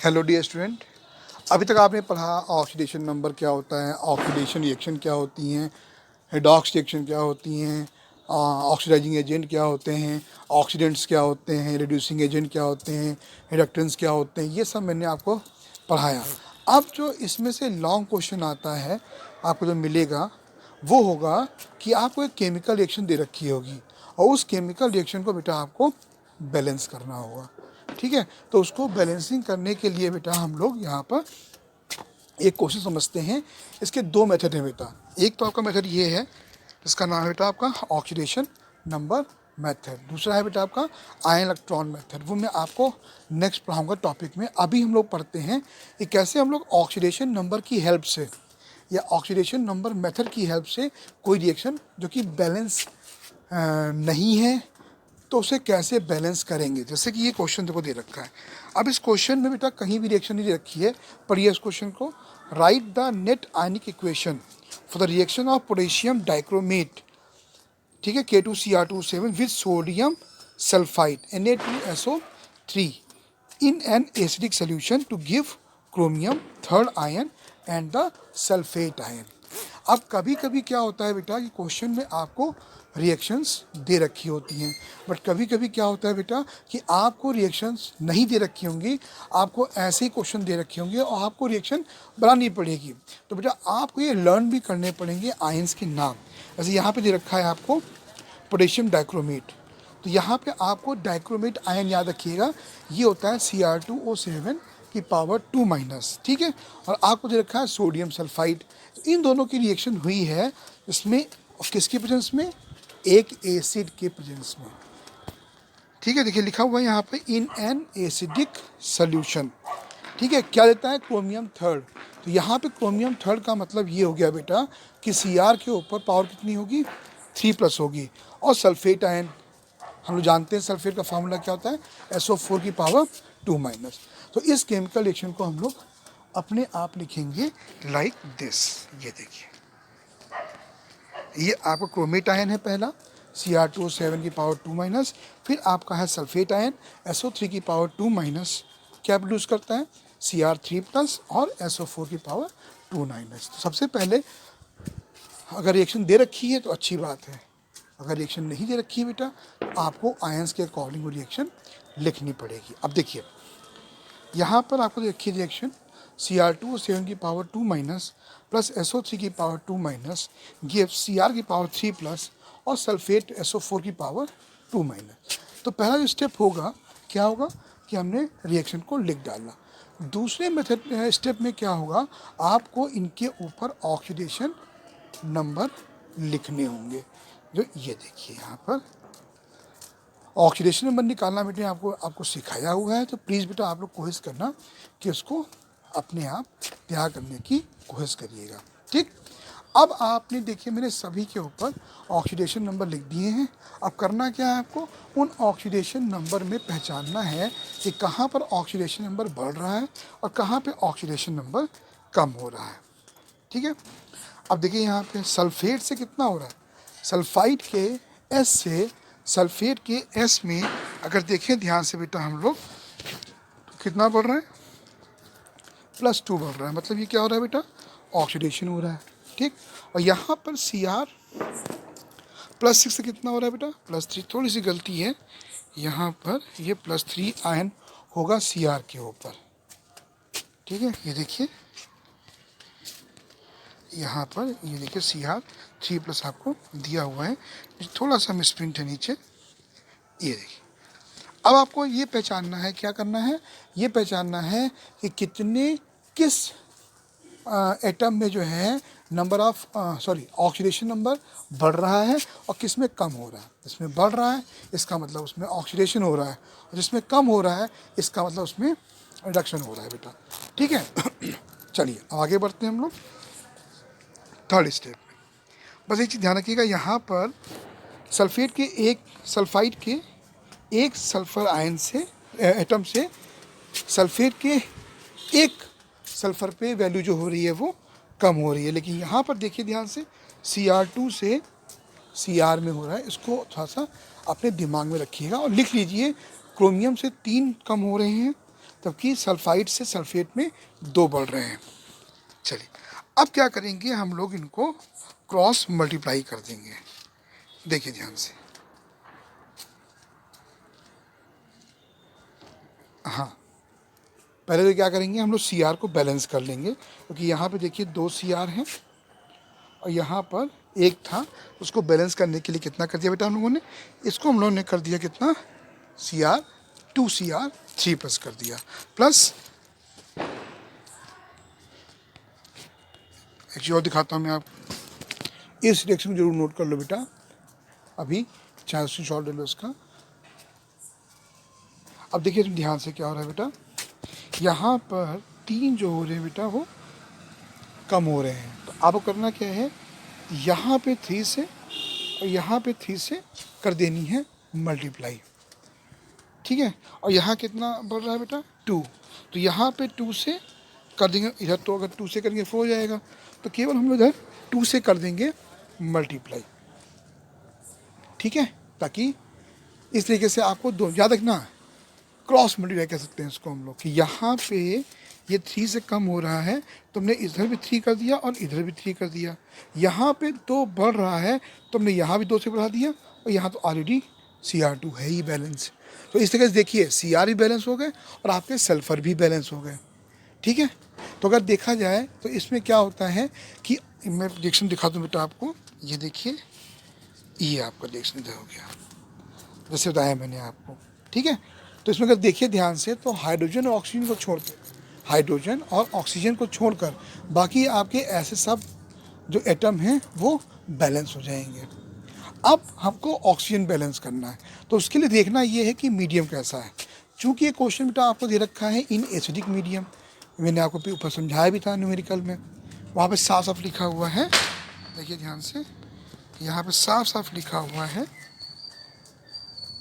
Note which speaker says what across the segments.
Speaker 1: Hello dear student, अभी तक आपने पढ़ा ऑक्सीडेशन नंबर क्या होता है, ऑक्सीडेशन रिएक्शन क्या होती हैं, हेडॉक्स रिएक्शन क्या होती हैं, ऑक्सीडाइजिंग एजेंट क्या होते हैं, ऑक्सीडेंट्स क्या होते हैं, रिड्यूसिंग एजेंट क्या होते हैं, रिडक्टेंट्स क्या होते हैं, ये सब मैंने आपको पढ़ाया। अब जो इसमें से लॉन्ग क्वेश्चन आता है आपको जो मिलेगा वो होगा कि आपको एक केमिकल रिएक्शन दे रखी होगी और उस केमिकल रिएक्शन को बेटा आपको बैलेंस करना होगा। ठीक है, तो उसको बैलेंसिंग करने के लिए बेटा हम लोग यहाँ पर एक क्वेश्चन समझते हैं। इसके दो मेथड हैं बेटा। एक तो आपका मेथड ये है, इसका नाम है बेटा आपका ऑक्सीडेशन नंबर मेथड। दूसरा है बेटा आपका आयन इलेक्ट्रॉन मेथड। वो मैं आपको नेक्स्ट पढ़ाऊंगा टॉपिक में। अभी हम लोग पढ़ते हैं कि कैसे हम लोग ऑक्सीडेशन नंबर की हेल्प से या ऑक्सीडेशन नंबर मेथड की हेल्प से कोई रिएक्शन जो कि बैलेंस नहीं है तो उसे कैसे बैलेंस करेंगे। जैसे कि ये क्वेश्चन देखो दे रखा है। अब इस क्वेश्चन में बेटा कहीं भी रिएक्शन नहीं दे रखी है, पर ये इस क्वेश्चन को write the net ionic equation for the reaction of potassium dichromate, ठीक है, K2Cr27 with sodium sulphide Na2SO3 in an acidic solution to give chromium third ion and the sulphate ion. अब कभी कभी क्या होता है बेटा कि क्वेश्चन में आपको रिएक्शंस दे रखी होती हैं, बट कभी कभी क्या होता है बेटा कि आपको रिएक्शंस नहीं दे रखी होंगी, आपको ऐसे ही क्वेश्चन दे रखे होंगे और आपको रिएक्शन बनानी पड़ेगी। तो बेटा आपको ये लर्न भी करने पड़ेंगे आयंस के नाम। जैसे यहाँ पे दे रखा है आपको पोटेशियम डाइक्रोमेट, तो यहाँ पे आपको डाइक्रोमेट आयन याद रखिएगा, ये होता है Cr2O7 की पावर 2-। ठीक है, और आपको दे रखा है सोडियम सल्फाइड। तो इन दोनों की रिएक्शन हुई है इसमें, किसके प्रेजेंस में, एक एसिड के प्रेजेंस में। ठीक है, देखिए लिखा हुआ है यहाँ पे इन एन एसिडिक सोल्यूशन। ठीक है, क्या देता है, क्रोमियम थर्ड। तो यहाँ पे क्रोमियम थर्ड का मतलब ये हो गया बेटा कि Cr के ऊपर पावर कितनी होगी, 3+ होगी। और सल्फेट आयन हम लोग जानते हैं सल्फेट का फार्मूला क्या होता है, SO4 की पावर 2-। तो इस केमिकल रिएक्शन को हम लोग अपने आप लिखेंगे लाइक दिस। ये देखिए, ये आपका क्रोमेट आयन है पहला, Cr2O7 की पावर 2-। फिर आपका है सल्फेट आयन, SO3 की पावर 2-। क्या प्रोड्यूस करता है, Cr3+ और SO4 की पावर 2-। तो सबसे पहले अगर रिएक्शन दे रखी है तो अच्छी बात है, अगर रिएक्शन नहीं दे रखी है बेटा तो आपको आयंस के अकॉर्डिंग वो रिएक्शन लिखनी पड़ेगी। अब देखिए यहाँ पर आपको देखिए रिएक्शन Cr2O7 की पावर 2- प्लस SO3 की पावर 2- गिव Cr की पावर 3+ और सल्फेट SO4 की पावर 2-। तो पहला जो स्टेप होगा क्या होगा कि हमने रिएक्शन को लिख डालना। दूसरे मेथड स्टेप में क्या होगा, आपको इनके ऊपर ऑक्सीडेशन नंबर लिखने होंगे। जो ये देखिए यहाँ पर ऑक्सीडेशन नंबर निकालना बेटा आपको सिखाया हुआ है। तो प्लीज़ बेटा आप लोग कोशिश करना कि उसको अपने आप तैयार करने की कोशिश करिएगा। ठीक, अब आपने देखिए मैंने सभी के ऊपर ऑक्सीडेशन नंबर लिख दिए हैं। अब करना क्या है, आपको उन ऑक्सीडेशन नंबर में पहचानना है कि कहाँ पर ऑक्सीडेशन नंबर बढ़ रहा है और कहाँ पे ऑक्सीडेशन नंबर कम हो रहा है। ठीक है, अब देखिए यहाँ पे सल्फेट से कितना हो रहा है, सल्फाइड के S से सल्फेट के S में अगर देखें ध्यान से बेटा हम लोग तो कितना बढ़ रहा है, +2 बढ़ रहा है। मतलब ये क्या हो रहा है बेटा, ऑक्सीडेशन हो रहा है। ठीक, और यहाँ पर Cr +6 से कितना हो रहा है बेटा, +3। थोड़ी सी गलती है यहाँ पर, ये +3 आयन होगा Cr के ऊपर। ठीक है, ये देखिए यहाँ पर, ये देखिए Cr3+ आपको दिया हुआ है, थोड़ा सा मिसप्रिंट है नीचे। ये देखिए, अब आपको ये पहचानना है, क्या करना है, ये पहचानना है कि किस एटम में जो है नंबर ऑफ ऑक्सीडेशन नंबर बढ़ रहा है और किस में कम हो रहा है। जिसमें बढ़ रहा है इसका मतलब उसमें ऑक्सीडेशन हो रहा है, और जिसमें कम हो रहा है इसका मतलब उसमें रिडक्शन हो रहा है बेटा। ठीक है चलिए अब आगे बढ़ते हैं हम लोग थर्ड स्टेप में। बस एक चीज़ ध्यान रखिएगा, यहाँ पर सल्फेट के सल्फाइड के एक सल्फर आयन से एटम से सल्फेट के एक सल्फर पे वैल्यू जो हो रही है वो कम हो रही है। लेकिन यहाँ पर देखिए ध्यान से Cr2 से Cr में हो रहा है, इसको थोड़ा सा अपने दिमाग में रखिएगा और लिख लीजिए। क्रोमियम से 3 कम हो रहे हैं जबकि सल्फाइड से सल्फेट में 2 बढ़ रहे हैं। चलिए अब क्या करेंगे, हम लोग इनको क्रॉस मल्टीप्लाई कर देंगे। देखिए ध्यान से, हाँ पहले तो क्या करेंगे, हम लोग सी आर को बैलेंस कर लेंगे, क्योंकि यहाँ पे देखिए 2 सी आर हैं और यहाँ पर 1 था। उसको बैलेंस करने के लिए कितना कर दिया बेटा हम लोगों ने, इसको हम लोगों ने कर दिया कितना, C R 2 C R 3 plus कर दिया, प्लस एक चीज़ और दिखाता हूँ मैं आपको, इस रिएक्शन को जरूर नोट कर लो बेटा, अभी चाहे उससे शॉर्ट ले लो इसका। अब देखिए ध्यान से क्या हो रहा है बेटा, यहाँ पर 3 जो हो रहे हैं बेटा वो कम हो रहे हैं, तो आपको करना क्या है, यहाँ पे 3 से और यहाँ पे 3 से कर देनी है मल्टीप्लाई, ठीक है। और यहाँ कितना बढ़ रहा है बेटा 2, तो यहाँ पे 2 से कर देंगे इधर, तो अगर 2 से करेंगे 4 हो जाएगा, तो केवल हम लोग इधर 2 से कर देंगे मल्टीप्लाई, ठीक है। ताकि इस तरीके से आपको दो याद रखना, क्रॉस मल्टीप्लाई कह सकते हैं इसको हम लोग, कि यहाँ पे ये 3 से कम हो रहा है तो हमने इधर भी 3 कर दिया और इधर भी 3 कर दिया। यहाँ पे 2 बढ़ रहा है तो हमने यहाँ भी 2 से बढ़ा दिया, और यहाँ तो ऑलरेडी Cr2 है ही बैलेंस। तो इस तरह से देखिए Cr भी बैलेंस हो गए और आपके सल्फ़र भी बैलेंस हो गए, ठीक है। तो अगर देखा जाए तो इसमें क्या होता है कि मैं रिएक्शन दिखा दूँ बेटा आपको, ये देखिए ये आपका रिएक्शन इधर हो गया जैसे बताया मैंने आपको, ठीक है। तो इसमें अगर देखिए ध्यान से, तो हाइड्रोजन और ऑक्सीजन को छोड़कर, हाइड्रोजन और ऑक्सीजन को छोड़कर बाकी आपके ऐसे सब जो एटम हैं वो बैलेंस हो जाएंगे। अब हमको ऑक्सीजन बैलेंस करना है, तो उसके लिए देखना ये है कि मीडियम कैसा है। चूँकि ये क्वेश्चन बेटा आपको दे रखा है इन एसिडिक मीडियम, मैंने आपको ऊपर समझाया भी था न्यूमेरिकल में, वहाँ पे साफ साफ लिखा हुआ है, देखिए ध्यान से, यहाँ पे साफ साफ लिखा हुआ है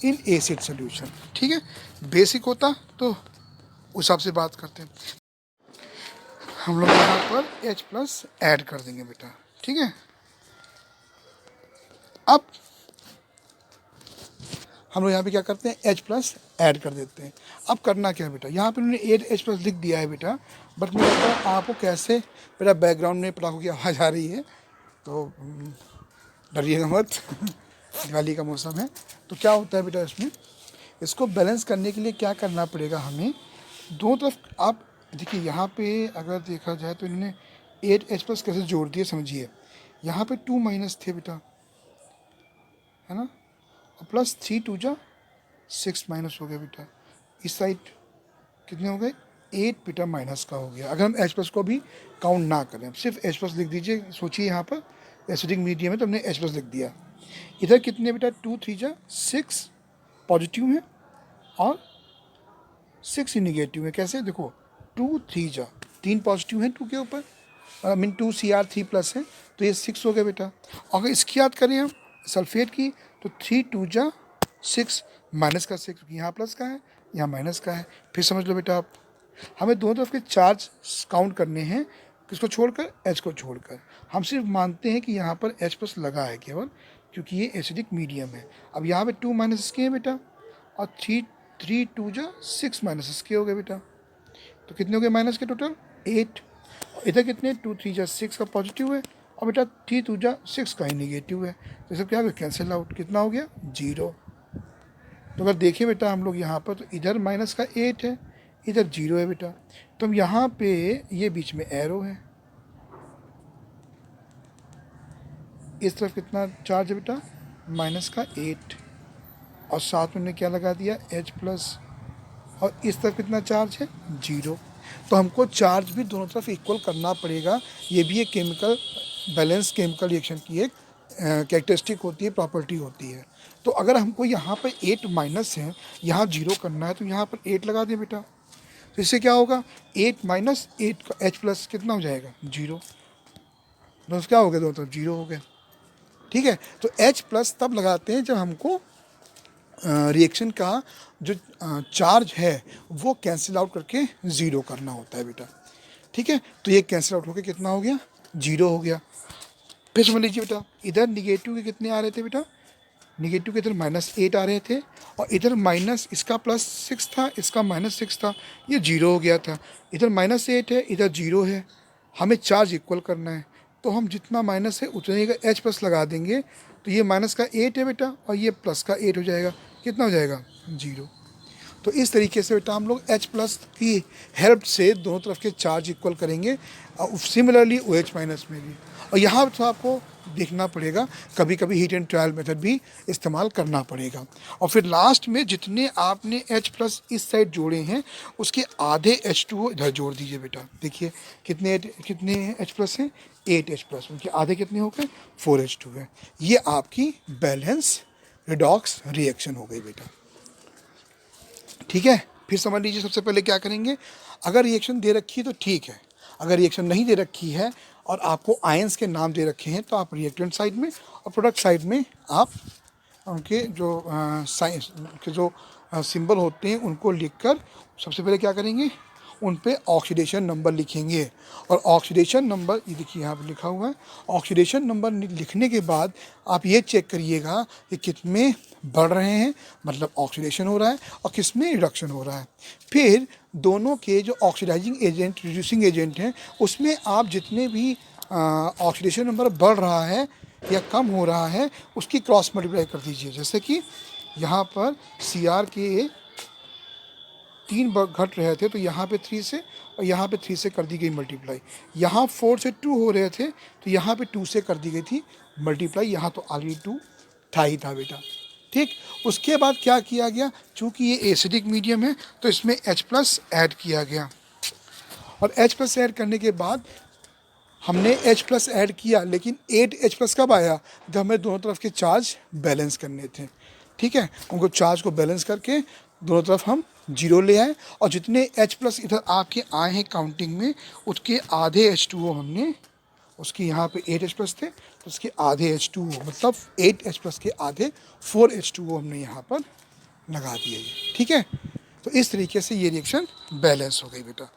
Speaker 1: इन एसिड सोल्यूशन, ठीक है। बेसिक होता तो उस हिसाब से बात करते हैं। हम लोग यहाँ पर H प्लस ऐड कर देंगे बेटा, ठीक है। अब हम लोग यहाँ पे क्या करते हैं, H प्लस ऐड कर देते हैं। अब करना क्या है बेटा, यहाँ पे उन्होंने 8 H प्लस लिख दिया है बेटा, बट मुझे लगता है आपको कैसे, मेरा बैकग्राउंड में पटाखों की आवाज़ आ रही है तो डरिएगा मत दिवाली का मौसम है। तो क्या होता है बेटा, इसमें इसको बैलेंस करने के लिए क्या करना पड़ेगा हमें, दोनों तरफ आप देखिए, यहाँ पे अगर देखा जाए तो इन्होंने 8 H प्लस कैसे जोड़ दिए समझिए। यहाँ पे 2 माइनस थे बेटा, है ना, और प्लस 3 2 जा 6 माइनस हो गया बेटा। इस साइड कितने हो गए, 8 बेटा माइनस का हो गया। अगर हम H प्लस को भी काउंट ना करें, सिर्फ H प्लस लिख दीजिए। सोचिए यहाँ पर एसिडिक मीडियम है तो हमने H प्लस लिख दिया। इधर कितने बेटा 2 3 जा 6 पॉजिटिव है और 6 ही निगेटिव है। कैसे देखो, 2 3 जा 3 पॉजिटिव है 2 के ऊपर, आई मीन 2 Cr 3 प्लस है तो ये 6 हो गया बेटा। अगर इसकी याद करें हम सल्फेट की, तो 3 2 जा 6 माइनस का 6, यहाँ प्लस का है यहाँ माइनस का है। फिर समझ लो बेटा आप, हमें दोनों तरफ के चार्ज काउंट करने हैं, किसको छोड़कर, H को छोड़कर। हम सिर्फ मानते हैं कि यहाँ पर H प्लस लगा है केवल, क्योंकि ये एसिडिक मीडियम है। अब यहाँ पे 2 माइनस इसके हैं बेटा, और 3 2 जा 6 माइनस इसके हो गए बेटा। तो कितने हो गए माइनस के टोटल 8। इधर कितने 2 3 जा 6 का पॉजिटिव है और बेटा 3 2 जा 6 का ही निगेटिव है। तो सब क्या हो गया, कैंसिल आउट। कितना हो गया 0। तो अगर देखिए बेटा हम लोग यहाँ पर, तो इधर माइनस का 8 है, इधर 0 है बेटा। तो हम यहाँ पे ये बीच में एरो है, इस तरफ कितना चार्ज है बेटा, माइनस का 8, और साथ में क्या लगा दिया H प्लस, और इस तरफ कितना चार्ज है 0। तो हमको चार्ज भी दोनों तरफ इक्वल करना पड़ेगा। ये भी एक केमिकल बैलेंस, केमिकल रिएक्शन की एक कैरेक्टरिस्टिक होती है, प्रॉपर्टी होती है। तो अगर हमको यहाँ पर 8 माइनस है, यहाँ 0 करना है, तो यहाँ पर 8 लगा दें बेटा। तो इससे क्या होगा, 8 माइनस 8 का H प्लस कितना हो जाएगा 0। तो क्या हो गया, दोनों तरफ 0 हो गया, ठीक है। तो H प्लस तब लगाते हैं जब हमको रिएक्शन का जो चार्ज है वो कैंसिल आउट करके 0 करना होता है बेटा, ठीक है। तो ये कैंसिल आउट होकर कितना हो गया 0 हो गया। फिर समझ लीजिए बेटा, इधर निगेटिव के कितने आ रहे थे बेटा निगेटिव के इधर -8 आ रहे थे और इधर माइनस, इसका +6 था, इसका -6 था, ये 0 हो गया था। इधर -8 है, इधर 0 है, हमें चार्ज इक्वल करना है, तो हम जितना माइनस है उतने का H प्लस लगा देंगे, तो ये माइनस का 8 है बेटा और ये प्लस का 8 हो जाएगा। कितना हो जाएगा? 0। तो इस तरीके से बेटा हम लोग H प्लस की हेल्प से दोनों तरफ के चार्ज इक्वल करेंगे, और सिमिलरली OH माइनस में भी। और यहाँ तो आपको देखना पड़ेगा, कभी कभी हीट एंड ट्रायल मेथड भी इस्तेमाल करना पड़ेगा। और फिर लास्ट में जितने आपने H प्लस इस साइड जोड़े हैं उसके आधे H2O इधर जोड़ दीजिए बेटा। देखिए कितने H प्लस हैं? 8 H प्लस, उनके आधे कितने हो गए? 4 H2 है। ये आपकी बैलेंस रिडॉक्स रिएक्शन हो गई बेटा। ठीक है, फिर समझ लीजिए सबसे पहले क्या करेंगे। अगर रिएक्शन दे रखी है तो ठीक है, अगर रिएक्शन नहीं दे रखी है और आपको आयंस के नाम दे रखे हैं तो आप रिएक्टेंट साइड में और प्रोडक्ट साइड में आप उनके जो साइंस के जो सिंबल होते हैं उनको लिखकर सबसे पहले क्या करेंगे, उन पे ऑक्सीडेशन नंबर लिखेंगे। और ऑक्सीडेशन नंबर ये देखिए यहाँ पे लिखा हुआ है। ऑक्सीडेशन नंबर लिखने के बाद आप ये चेक करिएगा कि कितने बढ़ रहे हैं, मतलब ऑक्सीडेशन हो रहा है, और किस में रिडक्शन हो रहा है। फिर दोनों के जो ऑक्सीडाइजिंग एजेंट, रिड्यूसिंग एजेंट हैं, उसमें आप जितने भी ऑक्सीडेशन नंबर बढ़ रहा है या कम हो रहा है उसकी क्रॉस मल्टीप्लाई कर दीजिए। जैसे कि यहाँ पर Cr के 3 घट रहे थे तो यहाँ पे 3 से और यहाँ पे 3 से कर दी गई मल्टीप्लाई। यहाँ 4 से 2 हो रहे थे तो यहाँ पे 2 से कर दी गई थी मल्टीप्लाई। यहाँ तो ऑलरेडी 2 था ही था बेटा। ठीक, उसके बाद क्या किया गया, चूँकि ये एसिडिक मीडियम है तो इसमें H प्लस ऐड किया गया, और H प्लस ऐड करने के बाद हमने H प्लस ऐड किया, लेकिन 8 H प्लस कब आया? जब हमें दोनों तरफ के चार्ज बैलेंस करने थे। ठीक है, उनको चार्ज को बैलेंस करके दोनों तरफ हम 0 ले आए, और जितने H प्लस इधर आपके आए हैं काउंटिंग में उसके आधे H2O हमने, उसके यहाँ पे 8 H प्लस थे तो उसके आधे H2O, मतलब 8 H प्लस के आधे 4 H2O हमने यहाँ पर लगा दिए। ठीक है, तो इस तरीके से ये रिएक्शन बैलेंस हो गई बेटा।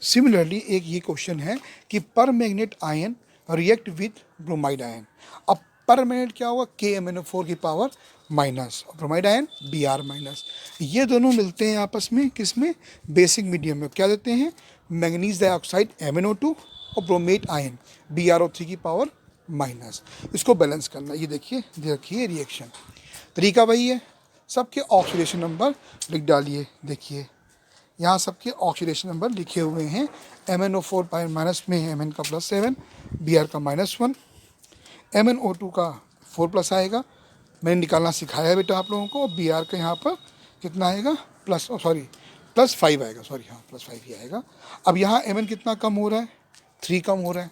Speaker 1: सिमिलरली एक ये क्वेश्चन है कि पर manganate ion react with bromide ion. अब पर मैग्नेट क्या होगा? KMnO4 की पावर माइनस, और ब्रोमाइड आयन Br माइनस। ये दोनों मिलते हैं आपस में किस में? बेसिक मीडियम में। क्या देते हैं? मैंगनीज डाइऑक्साइड MnO2 और ब्रोमेट आयन BrO3 की पावर माइनस। इसको बैलेंस करना। ये देखिए दे रखिए रिएक्शन, तरीका वही है। सबके ऑक्सीडेशन नंबर लिख डालिए। देखिए यहाँ सबके ऑक्सीडेशन नंबर लिखे हुए हैं। MnO4 माइनस में Mn का +7, Br का -1, MnO2 का 4+ आएगा, मैंने निकालना सिखाया बेटा आप लोगों को। Br का यहाँ पर कितना आएगा? +5 आएगा, सॉरी हाँ +5 ही आएगा। अब यहाँ Mn कितना कम हो रहा है? 3 कम हो रहा है,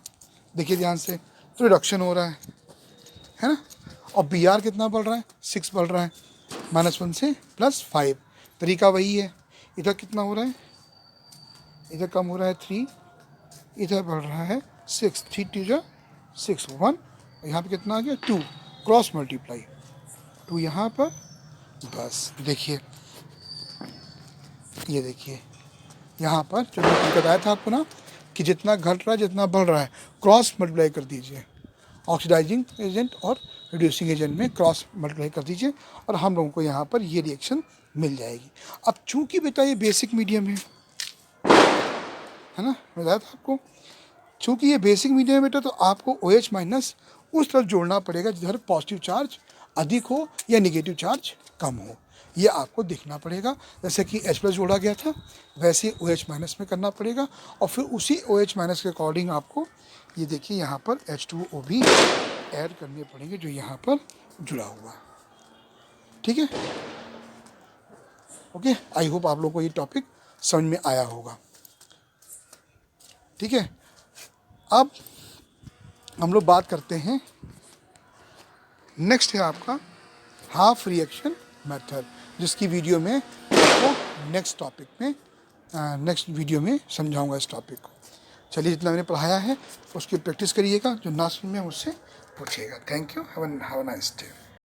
Speaker 1: देखिए ध्यान से, तो रिडक्शन हो रहा है ना। और Br कितना बढ़ रहा है? 6 बढ़ रहा है, -1 से +5। तरीका वही है। इधर कितना हो रहा है? इधर कम हो रहा है 3, इधर बढ़ रहा है 6, 3 2 जा 6 1, यहाँ पे कितना आ गया? 2, क्रॉस मल्टीप्लाई 2 यहाँ पर। बस देखिए, ये देखिए यहाँ पर जो मैंने बताया था आपको ना कि जितना घट रहा है जितना बढ़ रहा है क्रॉस मल्टीप्लाई कर दीजिए। ऑक्सीडाइजिंग एजेंट और रिड्यूसिंग एजेंट में क्रॉस मल्टीप्लाई कर दीजिए और हम लोगों को यहाँ पर ये रिएक्शन मिल जाएगी। अब चूंकि बेटा ये बेसिक मीडियम है ना, बताया था आपको, चूंकि ये बेसिक मीडियम है बेटा तो आपको OH माइनस उस तरफ जोड़ना पड़ेगा जिधर पॉजिटिव चार्ज अधिक हो या निगेटिव चार्ज कम हो, ये आपको देखना पड़ेगा। जैसे कि H प्लस जोड़ा गया था वैसे OH माइनस में करना पड़ेगा, और फिर उसी OH माइनस के अकॉर्डिंग आपको ये देखिए यहाँ पर H2O भी ऐड करने पड़ेंगे जो यहाँ पर जुड़ा हुआ है। ठीक है, ओके, आई होप आप लोगों को ये टॉपिक समझ में आया होगा। ठीक है, अब हम लोग बात करते हैं, नेक्स्ट है आपका हाफ रिएक्शन मेथड, जिसकी वीडियो में आपको नेक्स्ट वीडियो में समझाऊंगा इस टॉपिक को। चलिए, जितना मैंने पढ़ाया है उसकी प्रैक्टिस करिएगा, जो ना समझ में मुझसे पूछिएगा। Thank you, have a nice day.